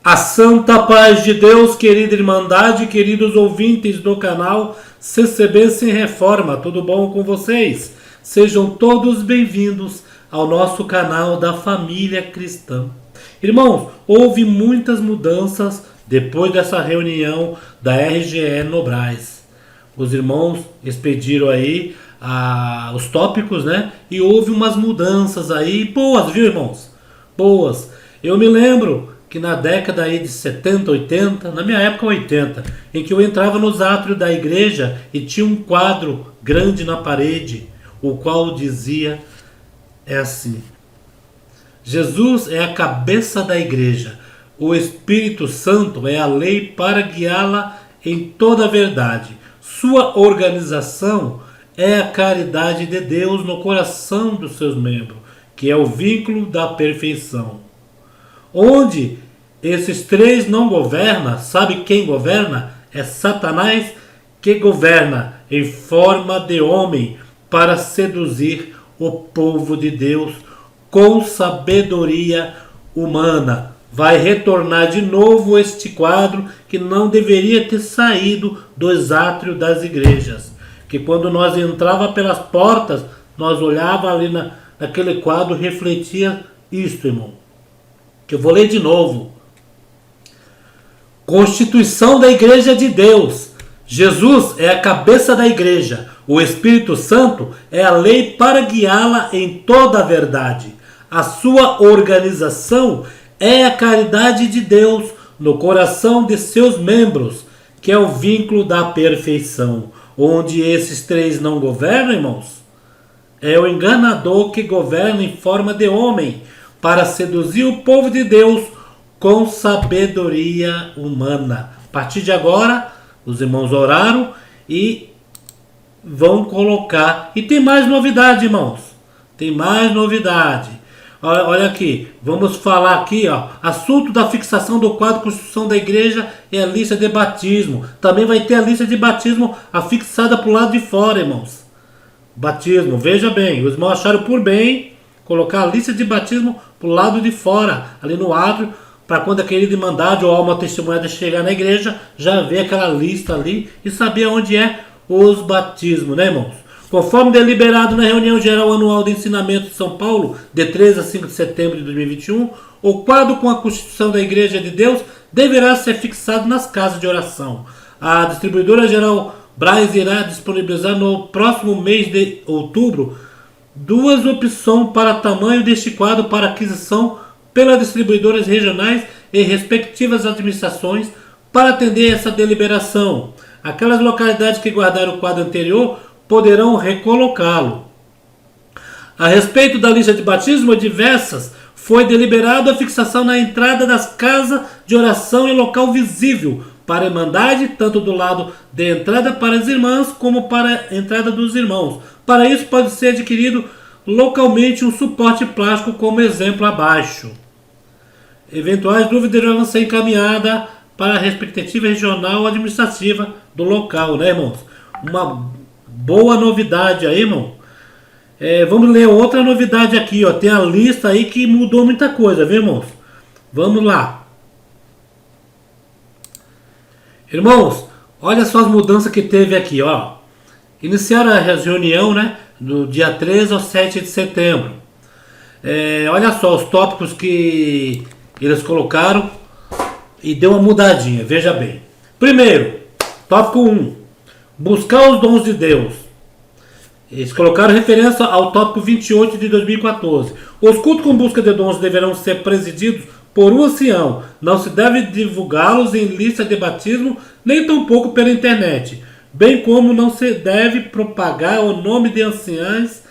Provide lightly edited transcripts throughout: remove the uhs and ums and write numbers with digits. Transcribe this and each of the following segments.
A santa paz de Deus, querida Irmandade, queridos ouvintes do canal CCB Sem Reforma, tudo bom com vocês? Sejam todos bem-vindos ao nosso canal da família cristã. Irmãos, houve muitas mudanças depois dessa reunião da RGE no Brás. Os irmãos expediram aí os tópicos, né? E houve umas mudanças aí boas, viu, irmãos? Boas. Eu me lembro que na década aí de 70, 80, na minha época 80, em que eu entrava nos átrios da igreja e tinha um quadro grande na parede, o qual dizia assim: Jesus é a cabeça da igreja, o Espírito Santo é a lei para guiá-la em toda a verdade. Sua organização é a caridade de Deus no coração dos seus membros, que é o vínculo da perfeição. Onde esses três não governam, sabe quem governa? É Satanás, que governa em forma de homem para seduzir o povo de Deus com sabedoria humana. Vai retornar de novo este quadro que não deveria ter saído dos átrios das igrejas. Que quando nós entrava pelas portas, nós olhava ali naquele quadro, refletia isto, irmão. Que eu vou ler de novo. Constituição da Igreja de Deus. Jesus é a cabeça da igreja. O Espírito Santo é a lei para guiá-la em toda a verdade. A sua organização é a caridade de Deus no coração de seus membros, que é o vínculo da perfeição. Onde esses três não governam, irmãos, é o enganador que governa em forma de homem para seduzir o povo de Deus com sabedoria humana. A partir de agora, os irmãos oraram e vão colocar. E tem mais novidade, irmãos. Tem mais novidade. Olha aqui, vamos falar aqui, ó. Assunto da fixação do quadro Constituição da Igreja é a lista de batismo. Também vai ter a lista de batismo afixada para o lado de fora, irmãos. Batismo, veja bem, os irmãos acharam por bem colocar a lista de batismo para o lado de fora, ali no átrio, para quando a querida Irmandade ou alma testemunhada chegar na igreja, já ver aquela lista ali e saber onde é os batismos, né, irmãos? Conforme deliberado na reunião geral anual de ensinamento de São Paulo, de 3 a 5 de setembro de 2021, o quadro com a Constituição da Igreja de Deus deverá ser fixado nas casas de oração. A distribuidora geral Brás irá disponibilizar no próximo mês de outubro duas opções para tamanho deste quadro para aquisição pelas distribuidoras regionais e respectivas administrações para atender essa deliberação. Aquelas localidades que guardaram o quadro anterior poderão recolocá-lo. A respeito da lista de batismo diversas, foi deliberada a fixação na entrada das casas de oração em local visível para a Irmandade, tanto do lado de entrada para as irmãs como para a entrada dos irmãos. Para isso pode ser adquirido localmente um suporte plástico como exemplo abaixo. Eventuais dúvidas devem ser encaminhadas para a respectiva regional administrativa do local, né, irmãos? Uma boa novidade aí, irmão. Vamos ler outra novidade aqui, ó. Tem a lista aí que mudou muita coisa, viu, irmãos? Vamos lá. Irmãos, olha só as mudanças que teve aqui, ó. Iniciaram a reunião, né, do dia 13 ao 7 de setembro. Olha só os tópicos que eles colocaram e deu uma mudadinha, veja bem. Primeiro, tópico 1, buscar os dons de Deus. Eles colocaram referência ao tópico 28 de 2014. Os cultos com busca de dons deverão ser presididos por um ancião. Não se deve divulgá-los em lista de batismo, nem tampouco pela internet. Bem como não se deve propagar o nome de anciãos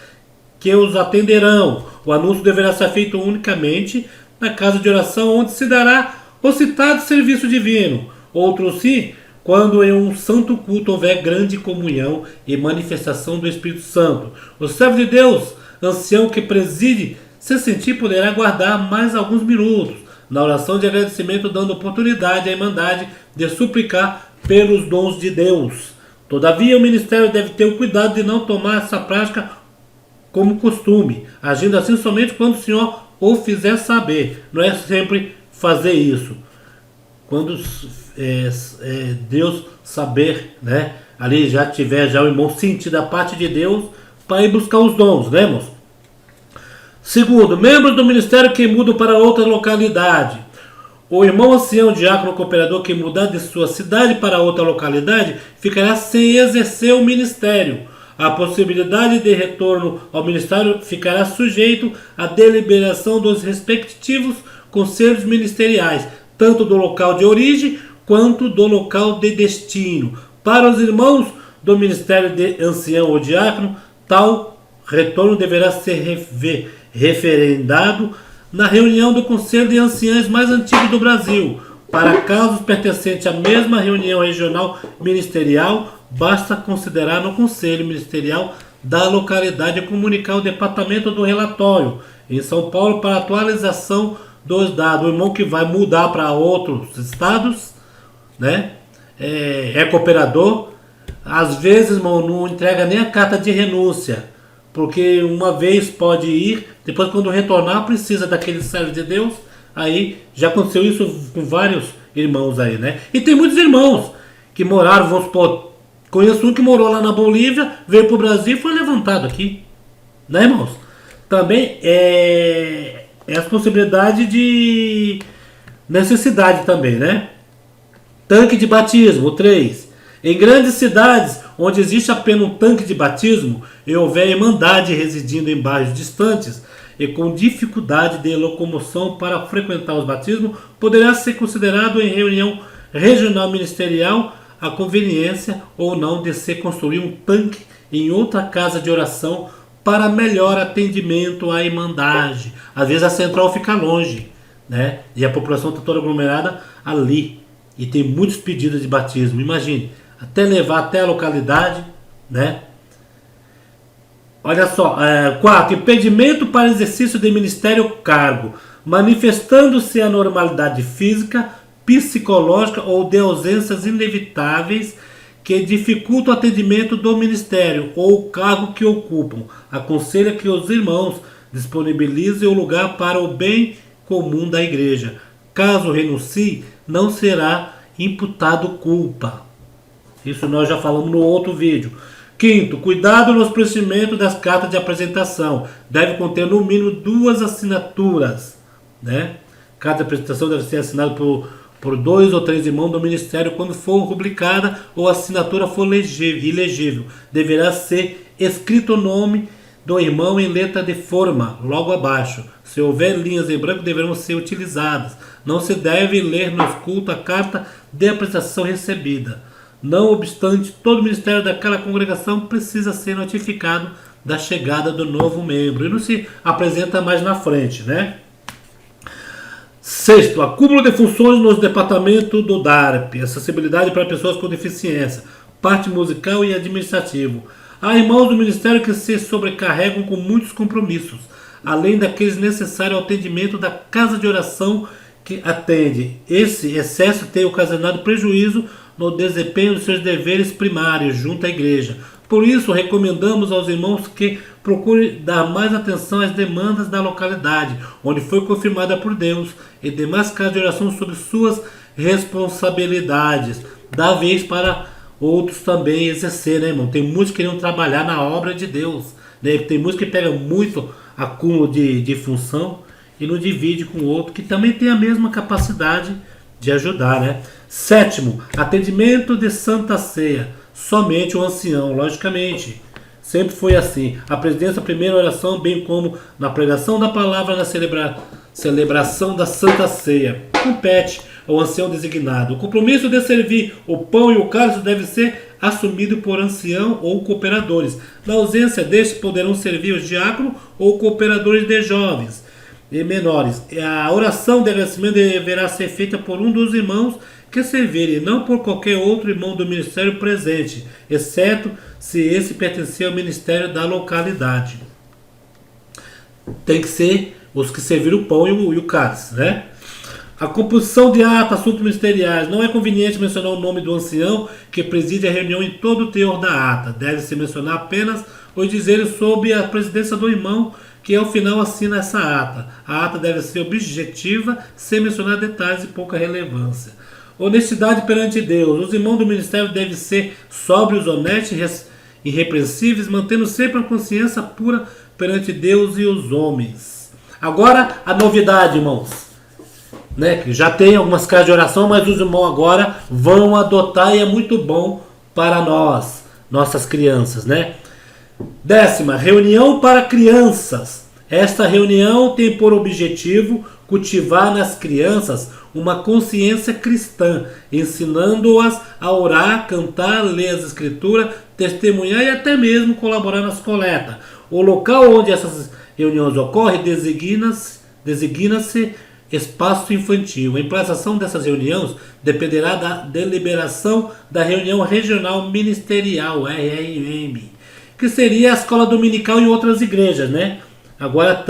que os atenderão. O anúncio deverá ser feito unicamente na casa de oração, onde se dará o citado serviço divino. Outro sim, quando em um santo culto houver grande comunhão e manifestação do Espírito Santo. O servo de Deus, ancião que preside, se sentir, poderá aguardar mais alguns minutos na oração de agradecimento, dando oportunidade à Irmandade de suplicar pelos dons de Deus. Todavia, o ministério deve ter o cuidado de não tomar essa prática como costume, agindo assim somente quando o Senhor o fizer saber. Não é sempre fazer isso. quando Deus saber, né? Ali já tiver já o irmão sentir da parte de Deus para ir buscar os dons, né, irmãos? Segundo, membros do ministério que mudam para outra localidade. O irmão ancião, diácono ou cooperador que mudar de sua cidade para outra localidade ficará sem exercer o ministério. A possibilidade de retorno ao ministério ficará sujeito à deliberação dos respectivos conselhos ministeriais, tanto do local de origem quanto do local de destino. Para os irmãos do ministério de ancião ou diácono, tal retorno deverá ser referendado na reunião do Conselho de Anciães mais antigo do Brasil. Para casos pertencentes à mesma reunião regional ministerial, basta considerar no Conselho Ministerial da localidade e comunicar ao departamento do relatório em São Paulo para atualização dos dados. O irmão que vai mudar para outros estados, né, é cooperador, às vezes, irmão, não entrega nem a carta de renúncia, porque uma vez pode ir, depois quando retornar precisa daquele servo de Deus. Aí já aconteceu isso com vários irmãos aí, né? E tem muitos irmãos que moraram, vamos supor, conheço um que morou lá na Bolívia, veio para o Brasil e foi levantado aqui, né, irmãos? Também é as possibilidades de necessidade também, né? Tanque de batismo, 3. Em grandes cidades, onde existe apenas um tanque de batismo e houver irmandade residindo em bairros distantes e com dificuldade de locomoção para frequentar os batismos, poderá ser considerado em reunião regional ministerial a conveniência ou não de se construir um tanque em outra casa de oração para melhor atendimento à irmandade. Às vezes a central fica longe, né? E a população está toda aglomerada ali. E tem muitos pedidos de batismo. Imagine, até levar até a localidade, né? Olha só, 4. Impedimento para exercício de ministério ou cargo, manifestando-se a anormalidade física, psicológica ou de ausências inevitáveis que dificultam o atendimento do ministério ou o cargo que ocupam. Aconselha que os irmãos disponibilizem o lugar para o bem comum da igreja. Caso renuncie, não será imputado culpa. Isso nós já falamos no outro vídeo. 5. Cuidado nos preenchimentos das cartas de apresentação. Deve conter no mínimo 2 assinaturas, né? Carta de apresentação deve ser assinada por 2 ou 3 irmãos do ministério quando for rubricada ou a assinatura for ilegível. Deverá ser escrito o nome do irmão em letra de forma, logo abaixo. Se houver linhas em branco, deverão ser utilizadas. Não se deve ler nos cultos a carta de apresentação recebida. Não obstante, todo o ministério daquela congregação precisa ser notificado da chegada do novo membro. E não se apresenta mais na frente, né? 6. Acúmulo de funções nos departamentos do DARP. Acessibilidade para pessoas com deficiência. Parte musical e administrativo. Há irmãos do ministério que se sobrecarregam com muitos compromissos, além daqueles necessários ao atendimento da casa de oração que atende. Esse excesso tem ocasionado prejuízo no desempenho dos seus deveres primários junto à igreja. Por isso, recomendamos aos irmãos que procurem dar mais atenção às demandas da localidade, onde foi confirmada por Deus, e demais casas de oração sobre suas responsabilidades. Dá vez para outros também exercer, né, irmão? Tem muitos que queriam trabalhar na obra de Deus, né? Tem muitos que pegam muito acúmulo de função e não divide com o outro, que também tem a mesma capacidade de ajudar, né? 7. Atendimento de Santa Ceia. Somente o ancião, logicamente. Sempre foi assim. A presidência, a primeira oração, bem como na pregação da palavra, na celebração da Santa Ceia. Compete ao ancião designado. O compromisso de servir o pão e o cálice deve ser assumido por ancião ou cooperadores. Na ausência deste, poderão servir os diáconos ou cooperadores de jovens e menores. A oração de agradecimento deverá ser feita por um dos irmãos que servirem, não por qualquer outro irmão do ministério presente, exceto se esse pertencer ao ministério da localidade. Tem que ser os que serviram o pão e o cálice, né? A composição de atos, assuntos ministeriais. Não é conveniente mencionar o nome do ancião que preside a reunião em todo o teor da ata. Deve-se mencionar apenas os dizeres sob a presidência do irmão que ao final assina essa ata. A ata deve ser objetiva, sem mencionar detalhes de pouca relevância. Honestidade perante Deus. Os irmãos do ministério devem ser sóbrios, honestos, irrepreensíveis, mantendo sempre a consciência pura perante Deus e os homens. Agora, a novidade, irmãos. Né? Que já tem algumas casas de oração, mas os irmãos agora vão adotar e é muito bom para nós, nossas crianças, né? 10ª, reunião para crianças. Esta reunião tem por objetivo cultivar nas crianças uma consciência cristã, ensinando-as a orar, cantar, ler as escrituras, testemunhar e até mesmo colaborar nas coletas. O local onde essas reuniões ocorrem designa-se espaço infantil. A implantação dessas reuniões dependerá da deliberação da reunião regional ministerial, RRM, que seria a escola dominical em outras igrejas, né? Agora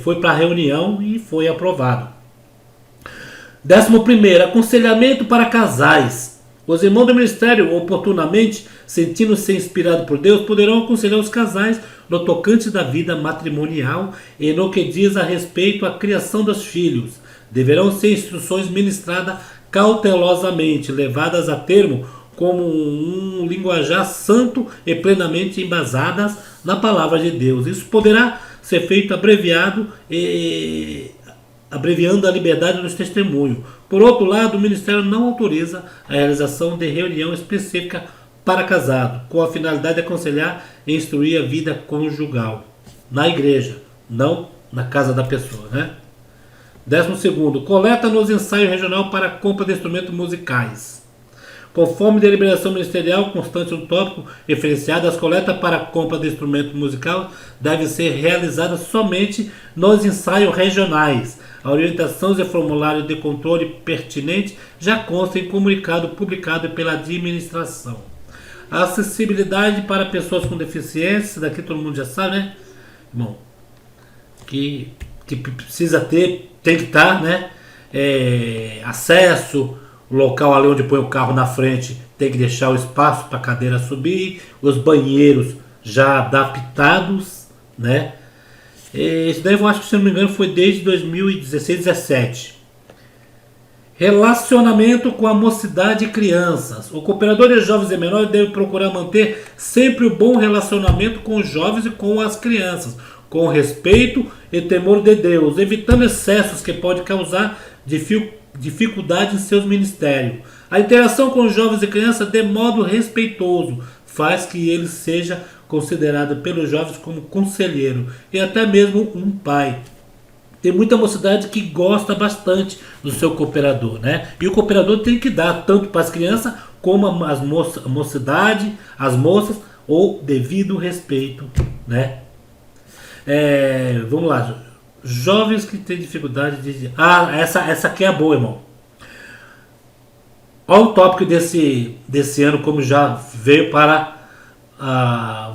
foi para a reunião e foi aprovado. 11º, aconselhamento para casais. Os irmãos do ministério, oportunamente, sentindo-se inspirados por Deus, poderão aconselhar os casais no tocante da vida matrimonial e no que diz a respeito à criação dos filhos. Deverão ser instruções ministradas cautelosamente, levadas a termo como um linguajar santo e plenamente embasadas na palavra de Deus. Isso poderá ser feito abreviando a liberdade dos testemunhos. Por outro lado, o ministério não autoriza a realização de reunião específica para casado, com a finalidade de aconselhar e instruir a vida conjugal na igreja, não na casa da pessoa, né? 12º, coleta nos ensaios regional para compra de instrumentos musicais. Conforme deliberação ministerial constante no tópico referenciado, as coletas para a compra de instrumento musical devem ser realizadas somente nos ensaios regionais. A orientação e formulário de controle pertinente já constam em comunicado publicado pela administração. A acessibilidade para pessoas com deficiência, daqui todo mundo já sabe, né? Bom, que precisa ter, tem que estar, né? Acesso. O local ali onde põe o carro na frente tem que deixar o espaço para a cadeira subir. Os banheiros já adaptados, né? Isso daí eu acho que, se não me engano, foi desde 2016, 2017. Relacionamento com a mocidade e crianças. O cooperador de jovens e menores deve procurar manter sempre o bom relacionamento com os jovens e com as crianças, com respeito e temor de Deus, evitando excessos que podem causar dificuldade em seus ministérios. A interação com os jovens e crianças de modo respeitoso faz que ele seja considerado pelos jovens como conselheiro e até mesmo um pai. Tem muita mocidade que gosta bastante do seu cooperador, né? E o cooperador tem que dar tanto para as crianças como a mocidade, as moças, o devido respeito, né? Vamos lá. Jovens que têm dificuldade de... essa aqui é boa, irmão. Olha o tópico desse ano, como já veio para,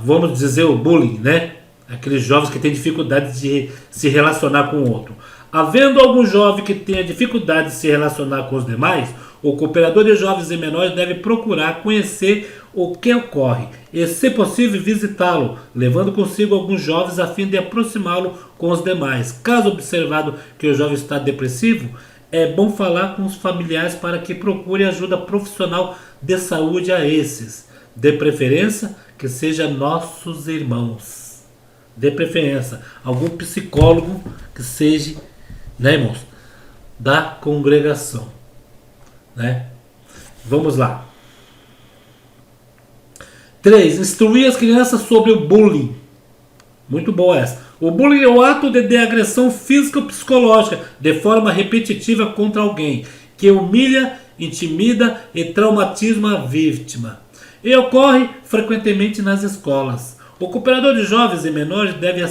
vamos dizer, o bullying, né? Aqueles jovens que têm dificuldade de se relacionar com o outro. Havendo algum jovem que tenha dificuldade de se relacionar com os demais, o cooperador de jovens e menores deve procurar conhecer o que ocorre e, se possível, visitá-lo, levando consigo alguns jovens a fim de aproximá-lo com os demais. Caso observado que o jovem está depressivo, é bom falar com os familiares para que procure ajuda profissional de saúde a esses, de preferência que sejam nossos irmãos. De preferência, algum psicólogo que seja, né, irmãos, da congregação, né? Vamos lá. 3. Instruir as crianças sobre o bullying. Muito boa essa. O bullying é o ato de agressão física ou psicológica de forma repetitiva contra alguém, que humilha, intimida e traumatiza a vítima. E ocorre frequentemente nas escolas. O cooperador de jovens e menores deve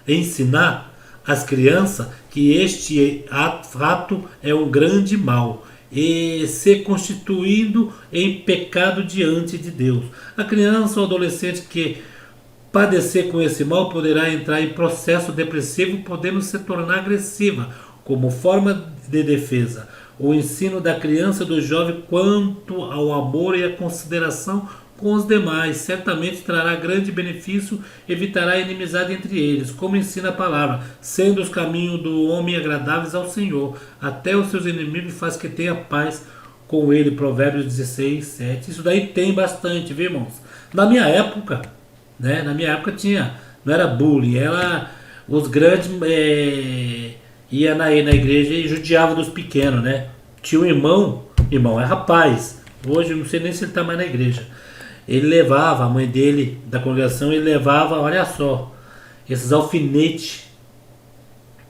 ensinar às crianças que este ato é um grande mal e se constituindo em pecado diante de Deus. A criança ou adolescente que padecer com esse mal poderá entrar em processo depressivo, podendo se tornar agressiva como forma de defesa. O ensino da criança e do jovem quanto ao amor e a consideração com os demais. Certamente trará grande benefício, evitará a inimizade entre eles, como ensina a palavra, sendo os caminhos do homem agradáveis ao Senhor. Até os seus inimigos faz que tenha paz com ele. Provérbios 16, 7. Isso daí tem bastante, viu, irmãos? Na minha época, né? Na minha época tinha, não era bullying, era os grandes ia na igreja e judiava dos pequenos, né? Tinha um irmão é rapaz, hoje eu não sei nem se ele está mais na igreja. Ele levava, a mãe dele, da congregação, ele levava, olha só, esses alfinetes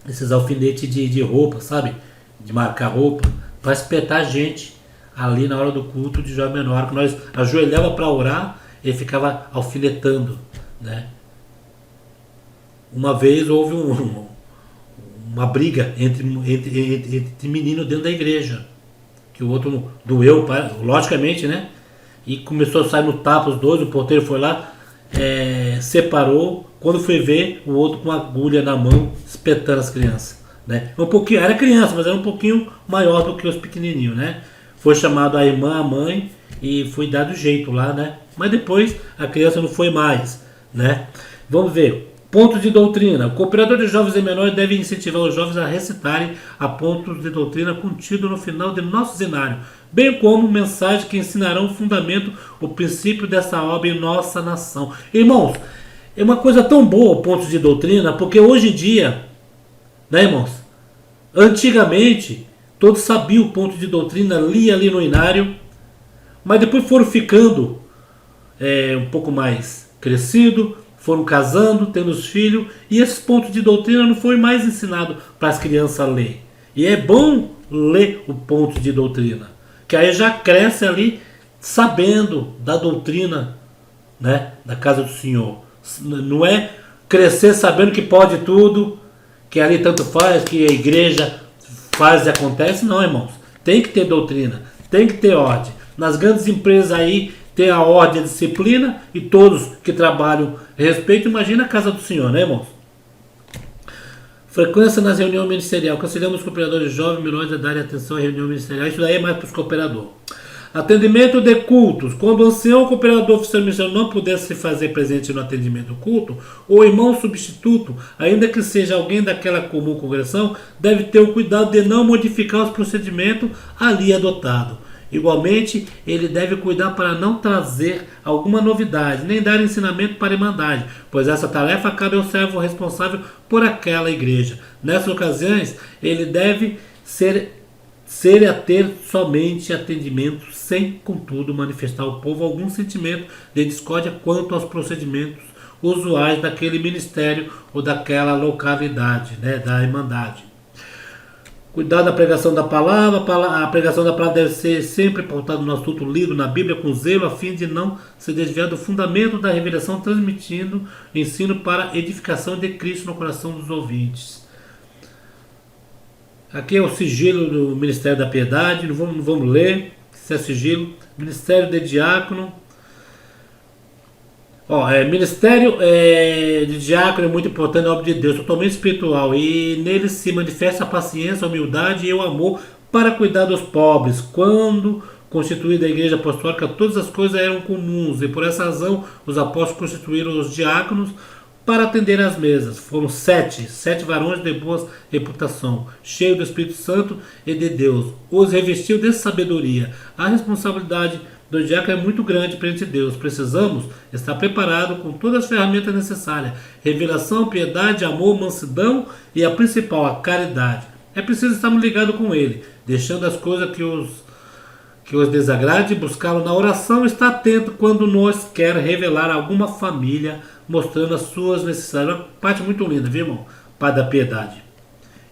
de roupa, sabe? De marcar roupa, para espetar a gente ali na hora do culto de jovem menor, que nós ajoelhava para orar, ele ficava alfinetando, né? Uma vez houve uma briga entre meninos dentro da igreja, que o outro doeu, logicamente, né? E começou a sair no tapa os dois, o porteiro foi lá, separou, quando foi ver, o outro com agulha na mão, espetando as crianças, né? Um pouquinho, era criança, mas era um pouquinho maior do que os pequenininhos, né? Foi chamado a irmã, a mãe, e foi dado jeito lá, né? Mas depois a criança não foi mais, né? Vamos ver. Pontos de doutrina. O cooperador de jovens e menores deve incentivar os jovens a recitarem a pontos de doutrina contido no final de nosso cenário, bem como mensagens que ensinarão o fundamento, o princípio dessa obra em nossa nação. Irmãos, é uma coisa tão boa pontos de doutrina, porque hoje em dia, né, irmãos? Antigamente, todos sabiam o ponto de doutrina, lia ali no inário, mas depois foram ficando um pouco mais crescido, foram casando, tendo os filhos, e esses pontos de doutrina não foi mais ensinado para as crianças ler. E é bom ler o ponto de doutrina, que aí já cresce ali sabendo da doutrina, né, da casa do Senhor. Não é crescer sabendo que pode tudo, que ali tanto faz, que a igreja faz e acontece. Não, irmãos. Tem que ter doutrina, tem que ter ordem. Nas grandes empresas aí tem a ordem, a disciplina, e todos que trabalham respeitam. Imagina a casa do Senhor, né, irmãos? Frequência nas reuniões ministeriais. Aconselhamos os cooperadores jovens menores a darem atenção à reunião ministerial. Isso daí é mais para os cooperadores. Atendimento de cultos. Quando o ancião cooperador oficial ministerial não puder se fazer presente no atendimento do culto, o irmão substituto, ainda que seja alguém daquela comum congregação, deve ter o cuidado de não modificar os procedimentos ali adotados. Igualmente, ele deve cuidar para não trazer alguma novidade, nem dar ensinamento para a irmandade, pois essa tarefa cabe ao servo responsável por aquela igreja. Nessas ocasiões, ele deve ser a ter somente atendimento, sem, contudo, manifestar ao povo algum sentimento de discórdia quanto aos procedimentos usuais daquele ministério ou daquela localidade, né, da irmandade. Cuidado na pregação da palavra. A pregação da palavra deve ser sempre pautada no assunto lido na Bíblia com zelo, a fim de não se desviar do fundamento da revelação, transmitindo ensino para edificação de Cristo no coração dos ouvintes. Aqui é o sigilo do Ministério da Piedade, não vamos ler, isso é sigilo. Ministério de Diácono. Ministério de diácono é muito importante na obra de Deus, totalmente espiritual, e nele se manifesta a paciência, a humildade e o amor para cuidar dos pobres. Quando constituída a igreja apostólica, todas as coisas eram comuns, e por essa razão os apóstolos constituíram os diáconos para atender às mesas. Foram sete varões de boa reputação, cheios do Espírito Santo e de Deus. Os revestiu de sabedoria. A responsabilidade do diácono é muito grande perante Deus. Precisamos estar preparados com todas as ferramentas necessárias: revelação, piedade, amor, mansidão e a principal, a caridade. É preciso estarmos ligados com Ele, deixando as coisas que os desagrade, buscá-lo na oração, estar atento quando nos quer revelar alguma família, mostrando as suas necessidades. Uma parte muito linda, viu, irmão? Pai da piedade.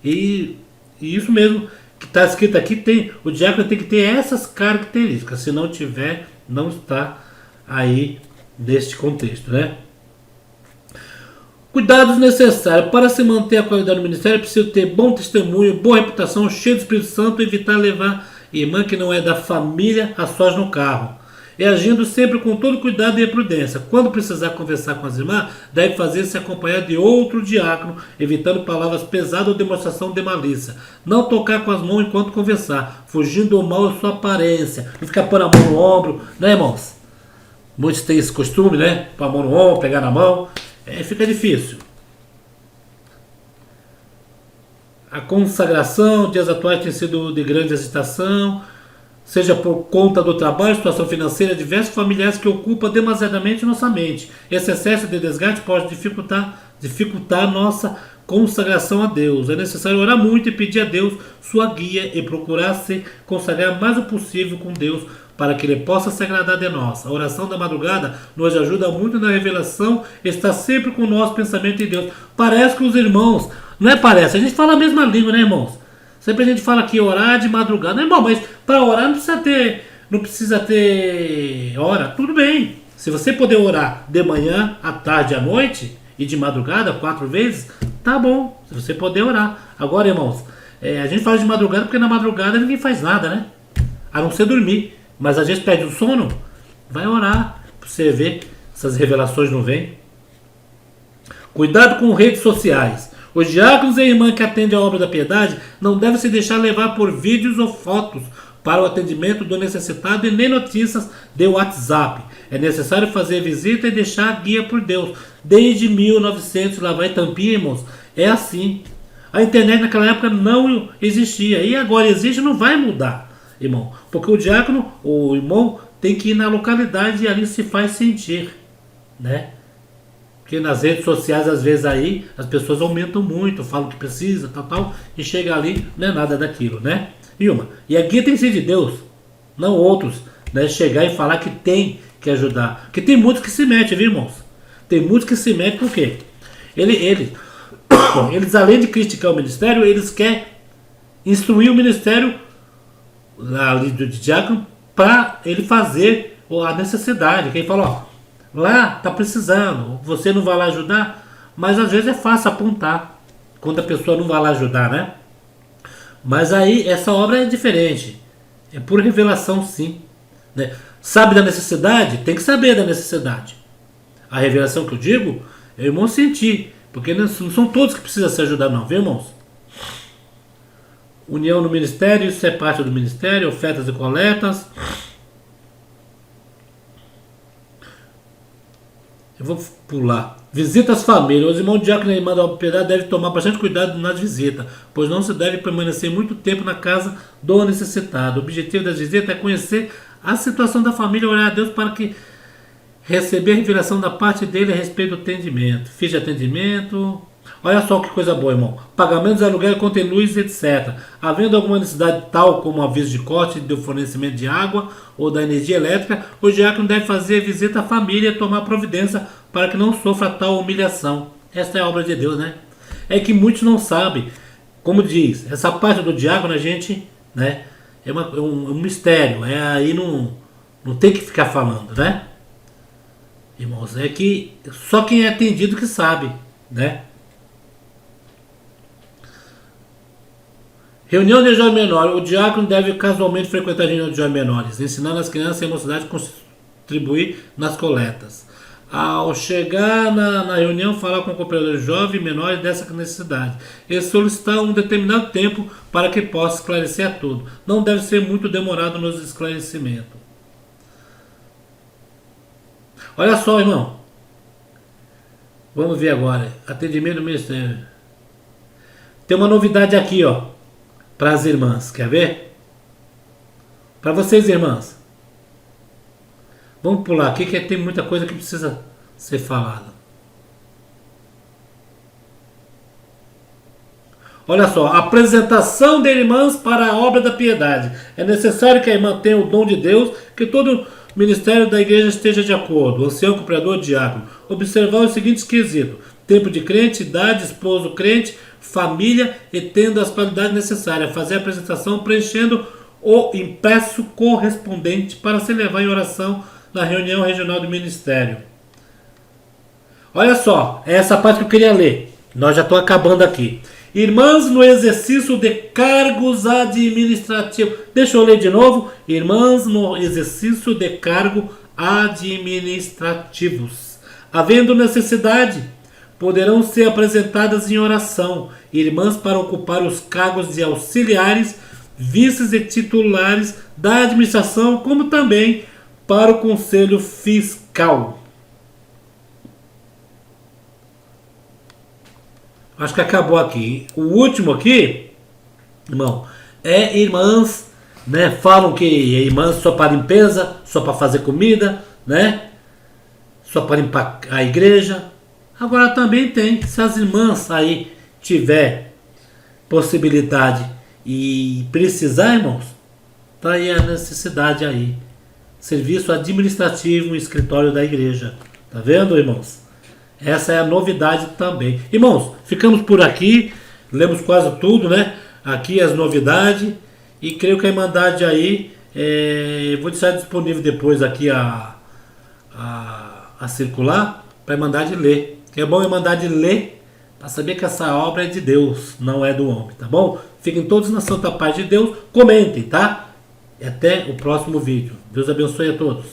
E isso mesmo que está escrito aqui, o diácono tem que ter essas características. Se não tiver, não está aí neste contexto, né? Cuidados necessários. Para se manter a qualidade do ministério, é preciso ter bom testemunho, boa reputação, cheio do Espírito Santo, evitar levar irmã que não é da família a sós no carro. E agindo sempre com todo cuidado e prudência. Quando precisar conversar com as irmãs, deve fazer-se acompanhar de outro diácono, evitando palavras pesadas ou demonstração de malícia. Não tocar com as mãos enquanto conversar, fugindo do mal e sua aparência. Não ficar pôr a mão no ombro, né, irmãos? Muitos têm esse costume, né? Pôr a mão no ombro, pegar na mão. Fica difícil. A consagração, dias atuais tem sido de grande agitação, seja por conta do trabalho, situação financeira, diversos familiares que ocupam demasiadamente nossa mente. Esse excesso de desgaste pode dificultar nossa consagração a Deus. É necessário orar muito e pedir a Deus sua guia e procurar se consagrar mais o possível com Deus para que Ele possa se agradar de nós. A oração da madrugada nos ajuda muito na revelação, está sempre com o nosso pensamento em Deus. Parece que os irmãos, não é parece, a gente fala a mesma língua, né, irmãos? Sempre a gente fala que orar de madrugada, não é bom, mas para orar não precisa ter hora, tudo bem. Se você puder orar de manhã, à tarde, à noite e de madrugada 4 vezes, tá bom. Se você puder orar. Agora, irmãos, a gente fala de madrugada porque na madrugada ninguém faz nada, né? A não ser dormir. Mas às vezes perde o sono, vai orar para você ver essas revelações não vêm. Cuidado com redes sociais. Os diáconos e irmãs que atendem a obra da piedade não devem se deixar levar por vídeos ou fotos para o atendimento do necessitado e nem notícias de WhatsApp. É necessário fazer visita e deixar a guia por Deus. Desde 1900, lá vai tampinha, irmãos. É assim. A internet naquela época não existia. E agora existe, não vai mudar, irmão. Porque o diácono, o irmão, tem que ir na localidade e ali se faz sentir, né? Porque nas redes sociais, às vezes aí, as pessoas aumentam muito, falam que precisa, tal, e chega ali, não é nada daquilo, né? E a guia tem que ser de Deus, não outros, né? Chegar e falar que tem que ajudar. Porque tem muitos que se metem, viu, irmãos? Tem muitos que se metem por quê? Eles, além de criticar o ministério, eles querem instruir o ministério ali do diácono para ele fazer a necessidade. Quem fala, ó, lá tá precisando, você não vai lá ajudar, mas às vezes é fácil apontar quando a pessoa não vai lá ajudar, né? Mas aí essa obra é diferente, é por revelação, sim, né? Sabe da necessidade? Tem que saber da necessidade. A revelação que eu digo é o irmão sentir, porque não são todos que precisam se ajudar, não, viu, irmãos? União no ministério, isso é parte do ministério, ofertas e coletas. Eu vou pular. Visita às famílias. Os irmãos diáconos e irmãs da piedade devem tomar bastante cuidado nas visitas, pois não se deve permanecer muito tempo na casa do necessitado. O objetivo das visitas é conhecer a situação da família e orar a Deus para que receber a revelação da parte dele a respeito do atendimento. Fiz de atendimento. Olha só que coisa boa, irmão. Pagamentos de aluguel, conta luz, etc. Havendo alguma necessidade tal como aviso de corte do fornecimento de água ou da energia elétrica, o diácono deve fazer visita à família e tomar providência para que não sofra tal humilhação. Esta é a obra de Deus, né? É que muitos não sabem. Como diz, essa parte do diácono a gente, né, é um mistério. Aí não tem que ficar falando, né? Irmãos, é que só quem é atendido que sabe, né? Reunião de jovens menores. O diácono deve casualmente frequentar a reunião de jovens menores, ensinando as crianças e a mocidade a contribuir nas coletas. Ao chegar na reunião, falar com o cooperador jovem e menores dessa necessidade e solicitar um determinado tempo para que possa esclarecer a tudo. Não deve ser muito demorado nos esclarecimentos. Olha só, irmão. Vamos ver agora. Atendimento do ministério. Tem uma novidade aqui, ó. Para as irmãs, quer ver? Para vocês, irmãs. Vamos pular aqui que tem muita coisa que precisa ser falada. Olha só, apresentação de irmãs para a obra da piedade. É necessário que a irmã tenha o dom de Deus, que todo ministério da igreja esteja de acordo. Ancião, cooperador, diácono. Observar os seguintes quesitos: tempo de crente, idade, esposo crente, família e tendo as qualidades necessárias. Fazer a apresentação preenchendo o impresso correspondente para se levar em oração na reunião regional do ministério. Olha só, é essa parte que eu queria ler. Nós já estamos acabando aqui. Irmãs no exercício de cargos administrativos. Deixa eu ler de novo. Irmãs no exercício de cargos administrativos. Havendo necessidade, poderão ser apresentadas em oração irmãs para ocupar os cargos de auxiliares, vices e titulares da administração, como também para o conselho fiscal. Cal. Acho que acabou aqui. O último aqui, irmão, é irmãs, né? Falam que é irmãs só para limpeza, só para fazer comida, né? Só para limpar a igreja. Agora também tem, se as irmãs aí tiver possibilidade e precisar, irmãos, tá aí a necessidade aí. Serviço administrativo, escritório da igreja. Tá vendo, irmãos? Essa é a novidade também. Irmãos, ficamos por aqui. Lemos quase tudo, né? Aqui as novidades. E creio que a Irmandade aí, vou deixar disponível depois aqui a circular para a Irmandade ler. Que é bom a Irmandade ler para saber que essa obra é de Deus, não é do homem, tá bom? Fiquem todos na santa paz de Deus. Comentem, tá? E até o próximo vídeo. Deus abençoe a todos.